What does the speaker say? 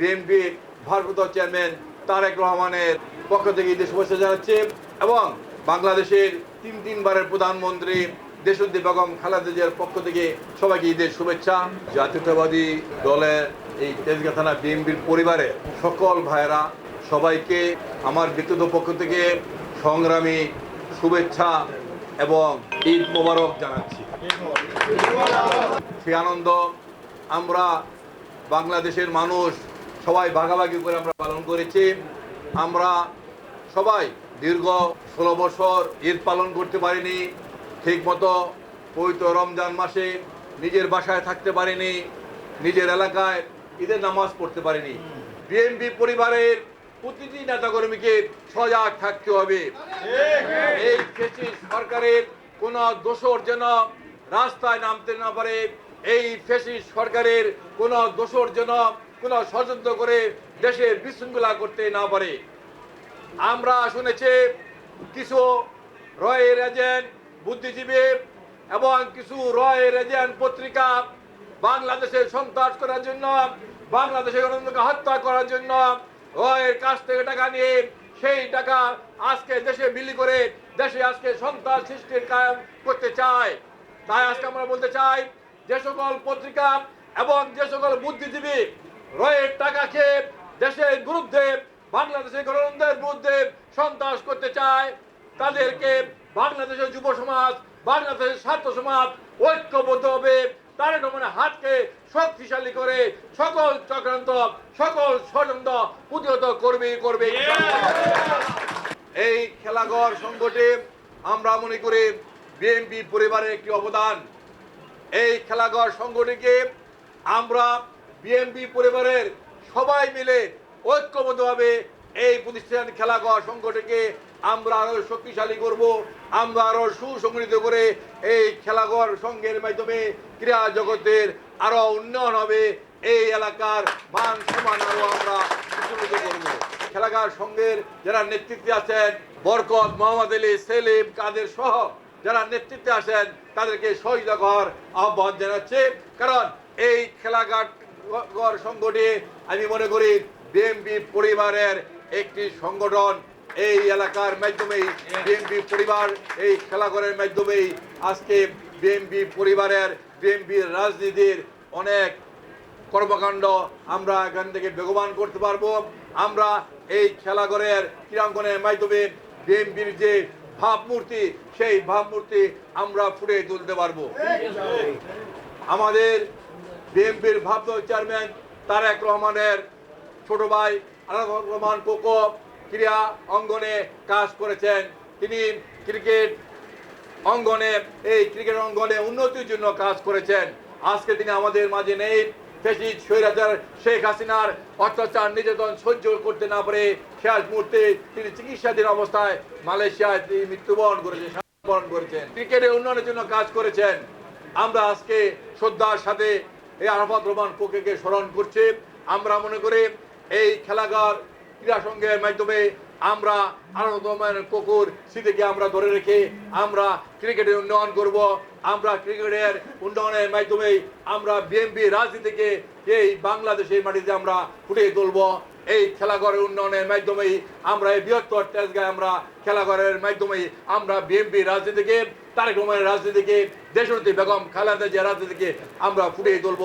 বিএনপির ভারপ্রাপ্ত চেয়ারম্যান তারেক রহমানের পক্ষ থেকে ঈদের শুভেচ্ছা জানাচ্ছি এবং বাংলাদেশের তিনবারের প্রধানমন্ত্রী দেশনেত্রী বেগম খালেদা জিয়ার পক্ষ থেকে সবাইকে ঈদের শুভেচ্ছা। জাতীয়তাবাদী দলের এই তেজগাঁ থানা বিএনপির পরিবারের সকল ভাইয়েরা সবাইকে আমার ব্যক্তিগত পক্ষ থেকে সংগ্রামী শুভেচ্ছা এবং ঈদ মোবারক জানাচ্ছি। সেই আনন্দ আমরা বাংলাদেশের মানুষ সবাই ভাগাভাগি করে আমরা পালন করেছি। আমরা সবাই দীর্ঘ 16 বছর ঈদ পালন করতে পারিনি, ঠিকমতো পবিত্র রমজান মাসে নিজের বাসায় থাকতে পারিনি, নিজের এলাকায় ঈদের নামাজ পড়তে পারিনি। বিএনপি পরিবারের প্রতিটি নেতাকর্মীকে সজাগ থাকতে হবে। এই ফ্যাসিস্ট সরকারের কোন দোষর যেন রাস্তায় নামতে না পারে, এই ফ্যাসিস্ট সরকারের কোন দোষর যেন কোন ষড়যন্ত্র করে দেশের বিশৃঙ্খলা করতে না পারে। আমরা শুনেছি কিছু রয়ের এজেন্ট বুদ্ধিজীবী এবং কিছু রয়ের এজেন্ট পত্রিকা বাংলাদেশের সন্ত্রাস করার জন্য, বাংলাদেশের গণতন্ত্রকে হত্যা করার জন্য রয়ের কাছ থেকে টাকা নিয়ে সেই টাকা আজকে দেশে বিলি করে দেশে আজকে সন্ত্রাস সৃষ্টির কাজ করতে চায়। তাই আজকে আমরা বলতে চাই, যে সকল পত্রিকা এবং যে সকল বুদ্ধিজীবী রয়ের টাকা খেয়ে দেশের বিরুদ্ধে, বাংলাদেশের গণতন্ত্রের বিরুদ্ধে সন্ত্রাস করতে চায়, তাদেরকে বাংলাদেশের যুব সমাজ, বাংলাদেশের ছাত্র সমাজ ঐক্যবদ্ধ হবে, তারেক রহমানের হাতকে শক্তিশালী করে সকল চক্রান্ত, সকল ষড়যন্ত্র প্রতিহত করবে। এই খেলাঘর সংগঠনে আমরা মনে করি বিএনপি পরিবারের একটি অবদান। এই খেলাঘর সংগঠনকে আমরা বিএনপি পরিবারের সবাই মিলে ঐক্যবদ্ধভাবে এই প্রতিষ্ঠান খেলাঘর সংগঠনকে আমরা আরো শক্তিশালী করব, আমরা আরো সুসংগঠিত করে এই খেলাঘর সংঘের মাধ্যমে ক্রীড়া জগতের আরো উন্নয়ন হবে, এই এলাকার মান সম্মান আরো আমরা উন্নত করব। খেলাঘর সংঘের যারা নেতৃত্বে আছেন, বরকত, মোহাম্মদ আলী, সেলিম, কাদের সহ যারা নেতৃত্বে আসেন তাদেরকে সহযোগিতা করার আহ্বান জানাচ্ছে। কারণ এই খেলাঘর সংগঠনে আমি মনে করি বিএনপি পরিবারের একটি সংগঠন। এই এলাকার মাধ্যমেই বিএনপি পরিবার এই খেলাঘরের মাধ্যমেই আজকে বিএনপি পরিবারের, বিএনপির রাজনীতির অনেক কর্মকাণ্ড আমরা এখান থেকে বেগবান করতে পারবো। আমরা এই খেলাঘরের ক্রীড়াঙ্গনের মাধ্যমে বিএনপির যে ভাবমূর্তি, সেই ভাবমূর্তি আমরা ফুটিয়ে তুলতে পারবো। আমাদের বিএনপির ভারপ্রাপ্ত চেয়ারম্যান তারেক রহমানের ছোট ভাই আরাফাত রহমান কোকো ক্রীড়া অঙ্গনে কাজ করেছেন। তিনি ক্রিকেট অঙ্গনে, এই ক্রিকেট অঙ্গনে উন্নতির জন্য কাজ করেছেন। আজকে তিনি আমাদের মাঝে নেই। ফ্যাসিস্ট স্বৈরাচার শেখ হাসিনার অত্যাচার নির্যাতন সহ্য করতে না পারে শেষ মুহূর্তে তিনি চিকিৎসাধীন অবস্থায় মালয়েশিয়ায় তিনি মৃত্যুবরণ করেছেন। ক্রিকেটের উন্নয়নের জন্য কাজ করেছেন। আমরা আজকে শ্রদ্ধার সাথে এই আরাফাত রহমান কোকেকে স্মরণ করছি। আমরা মনে করি এই খেলাঘর ক্রীড়া সংঘের মাধ্যমে আমরা আরাফাত রহমান কোকুর স্মৃতিকে আমরা ধরে রেখে আমরা ক্রিকেটের উন্নয়ন করব। আমরা ক্রিকেটের উন্নয়নের মাধ্যমে আমরা বিএনপি রাজনীতিকে এই বাংলাদেশের মাটিতে আমরা ফুটিয়ে তুলব। এই খেলাঘরের উন্নয়নের মাধ্যমেই আমরা এই বৃহত্তর তেজগাঁয় আমরা খেলাঘরের মাধ্যমেই আমরা বিএনপি রাজনীতিকে, তারেক রহমানের রাজনীতিকে, দেশনেত্রী বেগম খালেদা জিয়ার রাজনীতিকে আমরা ফুটিয়ে তুলব।